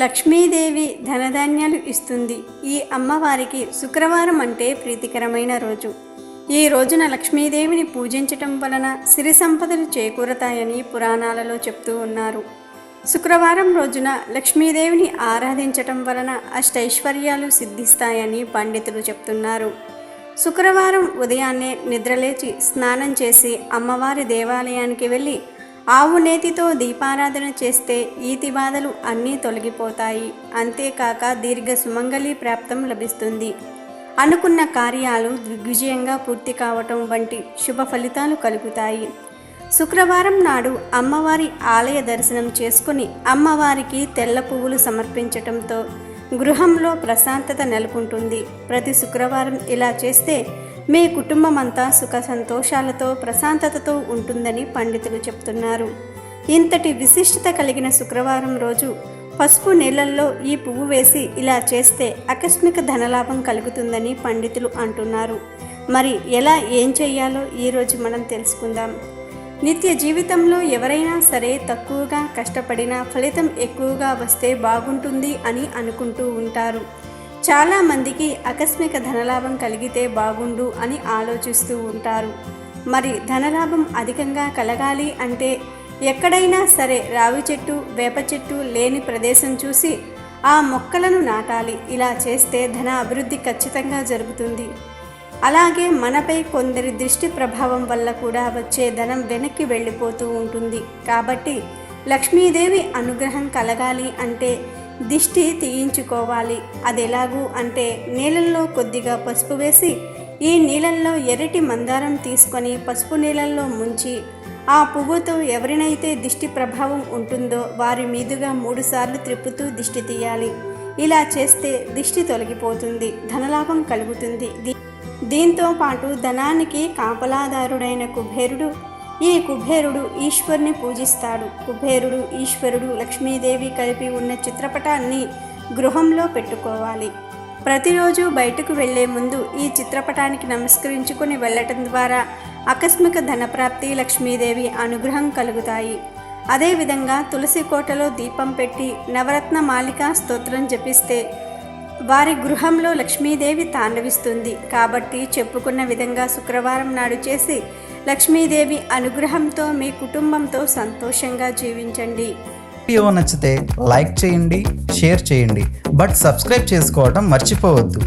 లక్ష్మీదేవి ధనధాన్యాలు ఇస్తుంది. ఈ అమ్మవారికి శుక్రవారం అంటే ప్రీతికరమైన రోజు. ఈ రోజున లక్ష్మీదేవిని పూజించటం వలన సిరి సంపదలు చేకూరతాయని పురాణాలలో చెప్తూ ఉన్నారు. శుక్రవారం రోజున లక్ష్మీదేవిని ఆరాధించటం వలన అష్టైశ్వర్యాలు సిద్ధిస్తాయని పండితులు చెప్తున్నారు. శుక్రవారం ఉదయాన్నే నిద్రలేచి స్నానం చేసి అమ్మవారి దేవాలయానికి వెళ్ళి ఆవు నేతితో దీపారాధన చేస్తే ఈతి బాధలు అన్నీ తొలగిపోతాయి. అంతేకాక దీర్ఘ సుమంగళి ప్రాప్తం లభిస్తుంది. అనుకున్న కార్యాలు దిగ్విజయంగా పూర్తి కావటం వంటి శుభ ఫలితాలు కలుగుతాయి. శుక్రవారం నాడు అమ్మవారి ఆలయ దర్శనం చేసుకుని అమ్మవారికి తెల్ల పువ్వులు సమర్పించటంతో గృహంలో ప్రశాంతత నెలకొంటుంది. ప్రతి శుక్రవారం ఇలా చేస్తే మీ కుటుంబం అంతా సుఖ సంతోషాలతో ప్రశాంతతతో ఉంటుందని పండితులు చెప్తున్నారు. ఇంతటి విశిష్టత కలిగిన శుక్రవారం రోజు పసుపు నీళ్ళల్లో ఈ పువ్వు వేసి ఇలా చేస్తే ఆకస్మిక ధనలాభం కలుగుతుందని పండితులు అంటున్నారు. మరి ఎలా ఏం చెయ్యాలో ఈరోజు మనం తెలుసుకుందాం. నిత్య జీవితంలో ఎవరైనా సరే తక్కువగా కష్టపడినా ఫలితం ఎక్కువగా వస్తే బాగుంటుంది అని అనుకుంటూ ఉంటారు. చాలామందికి ఆకస్మిక ధనలాభం కలిగితే బాగుండు అని ఆలోచిస్తూ ఉంటారు. మరి ధనలాభం అధికంగా కలగాలి అంటే ఎక్కడైనా సరే రావి చెట్టు, వేప చెట్టు లేని ప్రదేశం చూసి ఆ మొక్కలను నాటాలి. ఇలా చేస్తే ధన అభివృద్ధి ఖచ్చితంగా జరుగుతుంది. అలాగే మనపై కొందరి దృష్టి ప్రభావం వల్ల కూడా వచ్చే ధనం వెనక్కి వెళ్ళిపోతూ ఉంటుంది. కాబట్టి లక్ష్మీదేవి అనుగ్రహం కలగాలి అంటే దిష్టి తీయించుకోవాలి. అది ఎలాగూ అంటే నీళ్ళల్లో కొద్దిగా పసుపు వేసి ఈ నీళ్ళల్లో ఎర్రటి మందారం తీసుకొని పసుపు నీళ్ళల్లో ముంచి ఆ పువ్వుతో ఎవరినైతే దిష్టి ప్రభావం ఉంటుందో వారి మీదుగా 3 సార్లు త్రిప్పుతూ దిష్టి తీయాలి. ఇలా చేస్తే దిష్టి తొలగిపోతుంది, ధనలాభం కలుగుతుంది. దీంతో పాటు ధనానికి కాపలాదారుడైన కుబేరుడు, ఈ కుబేరుడు ఈశ్వరుని పూజిస్తాడు. కుబేరుడు, ఈశ్వరుడు, లక్ష్మీదేవి కలిపి ఉన్న చిత్రపటాన్ని గృహంలో పెట్టుకోవాలి. ప్రతిరోజు బయటకు వెళ్లే ముందు ఈ చిత్రపటానికి నమస్కరించుకుని వెళ్ళటం ద్వారా ఆకస్మిక ధనప్రాప్తి, లక్ష్మీదేవి అనుగ్రహం కలుగుతాయి. అదేవిధంగా తులసి కోటలో దీపం పెట్టి నవరత్న మాలికా స్తోత్రం జపిస్తే వారి గృహంలో లక్ష్మీదేవి తాండవిస్తుంది. కాబట్టి చెప్పుకున్న విధంగా శుక్రవారం నాడు చేసి లక్ష్మీదేవి అనుగ్రహంతో మీ కుటుంబంతో సంతోషంగా జీవించండి. వీడియో నచ్చితే లైక్ చేయండి, షేర్ చేయండి, బట్ సబ్స్క్రైబ్ చేసుకోవడం మర్చిపోవద్దు.